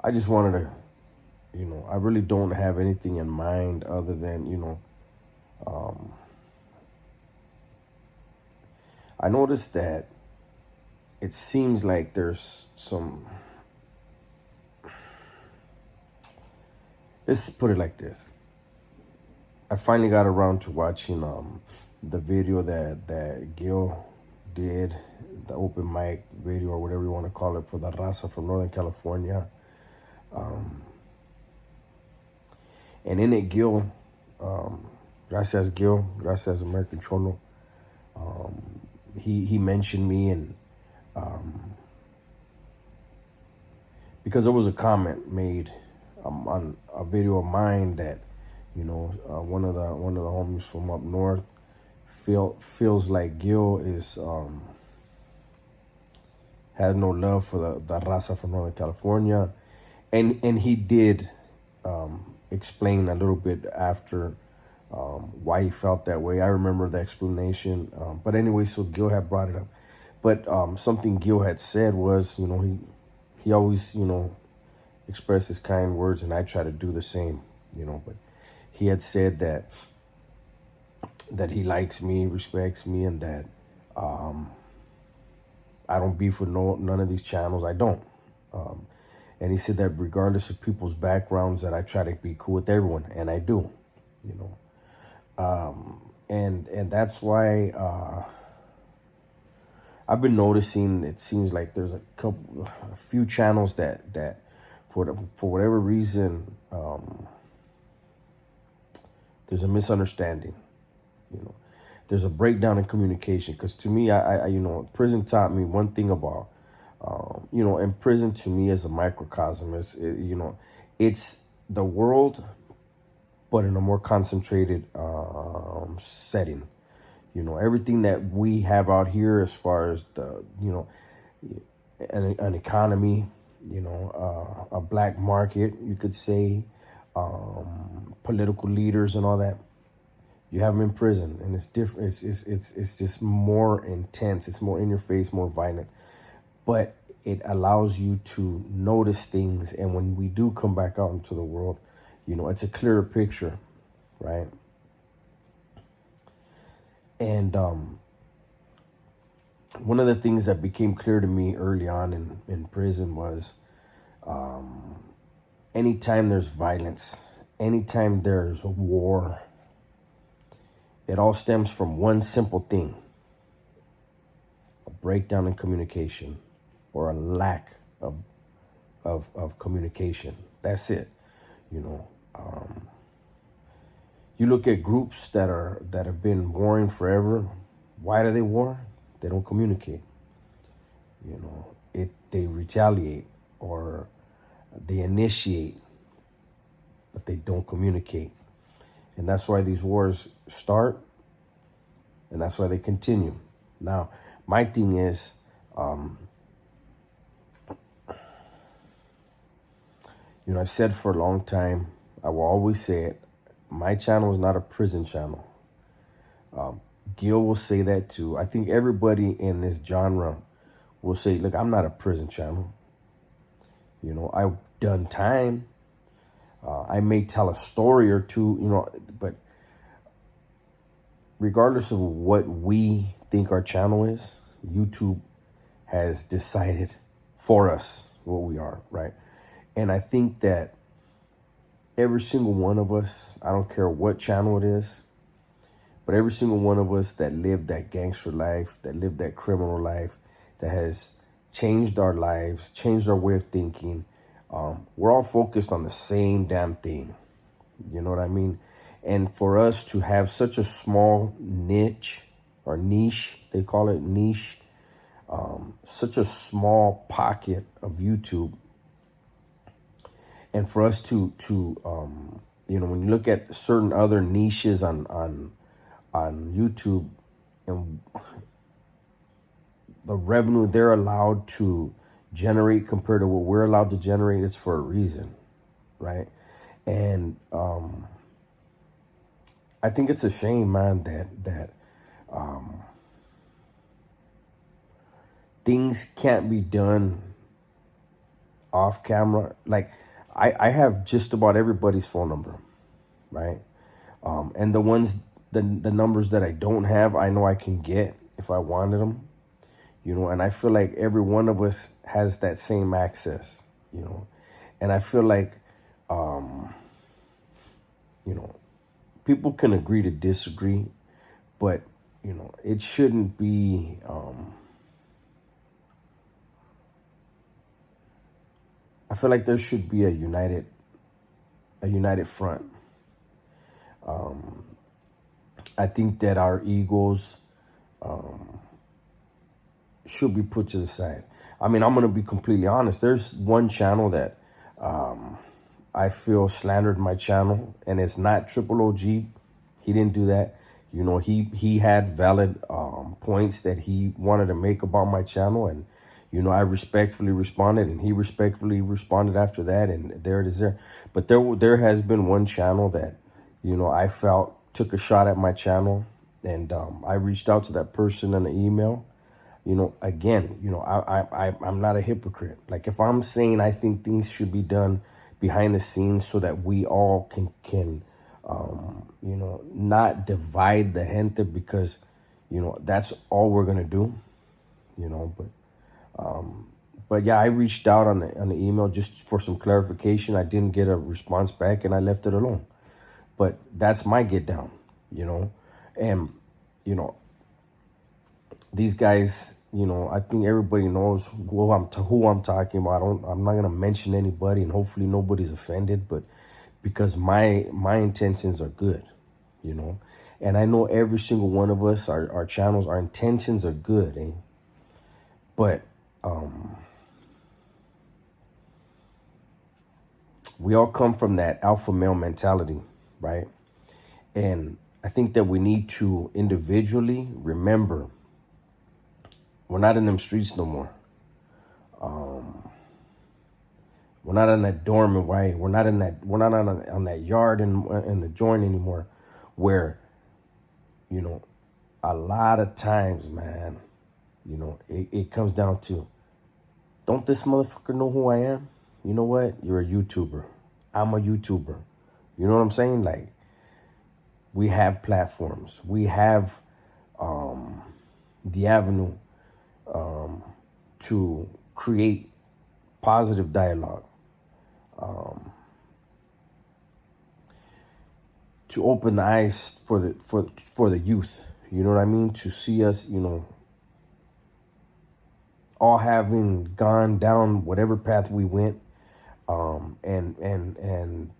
I just wanted to, I really don't have anything in mind other than, I noticed that it seems like there's some, let's put it like this. I finally got around to watching the video that Gil did, the open mic video or whatever you want to call it for the Raza from Northern California. And in it, Gil, gracias American Cholo, he mentioned me, and because there was a comment made on a video of mine that, one of the homies from up north feels like Gil is has no love for the raza from Northern California, and he did explain a little bit after why he felt that way. I remember the explanation, but anyway, so Gil had brought it up. But something Gil had said was, he always, expresses kind words, and I try to do the same, but he had said that he likes me, respects me, and that I don't beef with none of these channels. I don't. And he said that regardless of people's backgrounds, that I try to be cool with everyone, and I do, and that's why I've been noticing. It seems like there's a few channels that for whatever reason, there's a misunderstanding. There's a breakdown in communication. Because to me, I prison taught me one thing about, and prison to me is a microcosm. It's the world, but in a more concentrated setting. Everything that we have out here as far as the, an economy, a black market, you could say, political leaders and all that, you have them in prison, and it's different. It's just more intense. It's more in your face, more violent, but it allows you to notice things. And when we do come back out into the world, it's a clearer picture, right? And one of the things that became clear to me early on in prison was, anytime there's violence, anytime there's a war, it all stems from one simple thing: a breakdown in communication, or a lack of communication. That's it. You look at groups that have been warring forever. Why do they war? They don't communicate. They retaliate, or they initiate, but they don't communicate. And that's why these wars start, and that's why they continue. Now, my thing is, I've said for a long time, I will always say it, my channel is not a prison channel. Gil will say that too. I think everybody in this genre will say, look, I'm not a prison channel. I've done time. I may tell a story or two, but regardless of what we think our channel is, YouTube has decided for us what we are, right? And I think that every single one of us, I don't care what channel it is, but every single one of us that lived that gangster life, that lived that criminal life, that has changed our lives, changed our way of thinking, we're all focused on the same damn thing. You know what I mean? And for us to have such a small niche, or niche, they call it niche, such a small pocket of YouTube, and for us to when you look at certain other niches on YouTube, and the revenue they're allowed to generate compared to what we're allowed to generate, it's for a reason, right? And I think it's a shame, man, that things can't be done off camera. Like I have just about everybody's phone number, right? And the ones, the numbers that I don't have, I know I can get if I wanted them, you know. And I feel like every one of us has that same access, you know. And I feel like, you know, people can agree to disagree, but you know, it shouldn't be. I feel like there should be a united front. I think that our egos should be put to the side. I mean, I'm gonna be completely honest. There's one channel that I feel slandered my channel, and it's not Triple OG. He didn't do that. You know, he had valid points that he wanted to make about my channel, and you know, I respectfully responded, and he respectfully responded after that, and there it is there. But there has been one channel that, you know, I felt took a shot at my channel, and I reached out to that person in an email. You know, again, you know, I'm not a hypocrite. Like, if I'm saying I think things should be done behind the scenes so that we all can you know, not divide the gente, because, you know, that's all we're gonna do, you know. But yeah, I reached out on the email just for some clarification. I didn't get a response back, and I left it alone. But that's my get down, you know. And you know, these guys, you know, I think everybody knows who I'm talking about. I'm not gonna mention anybody, and hopefully nobody's offended, but because my intentions are good, you know. And I know every single one of us, our channels, our intentions are good, eh? But we all come from that alpha male mentality, right? And I think that we need to individually remember we're not in them streets no more. We're not in that dorm and why we're not on that yard in the joint anymore, where, you know, a lot of times, man, you know, it comes down to, don't this motherfucker know who I am? You know what? You're a YouTuber. I'm a YouTuber. You know what I'm saying? Like, we have platforms. We have the avenue to create positive dialogue, to open the eyes for the youth. You know what I mean? To see us, you know, all having gone down whatever path we went, and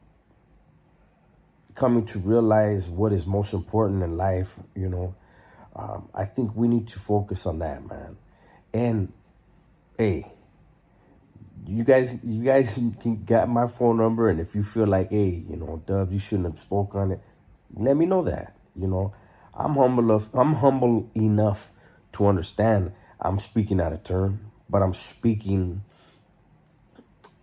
coming to realize what is most important in life. You know, I think we need to focus on that, man. And hey, you guys can get my phone number, and if you feel like, hey, you know, Dubs, you shouldn't have spoke on it, let me know that. You know, I'm humble enough to understand I'm speaking out of turn, but I'm speaking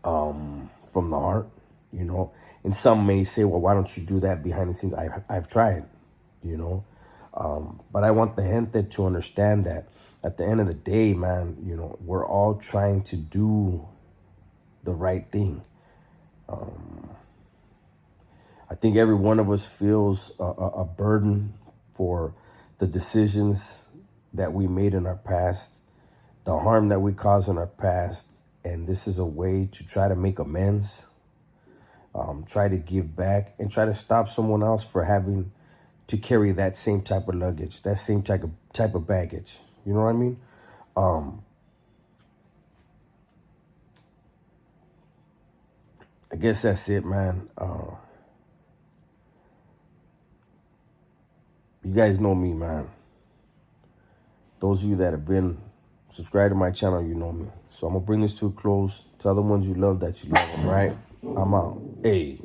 from the heart, you know. And some may say, well, why don't you do that behind the scenes? I've tried, you know. But I want the gente to understand that at the end of the day, man, you know, we're all trying to do the right thing. I think every one of us feels a burden for the decisions that we made in our past, the harm that we caused in our past. And this is a way to try to make amends, try to give back, and try to stop someone else for having to carry that same type of luggage, that same type of baggage. You know what I mean? I guess that's it, man. You guys know me, man. Those of you that have been subscribed to my channel, you know me. So I'm going to bring this to a close. Tell the ones you love that you love them, right? I'm out. Hey.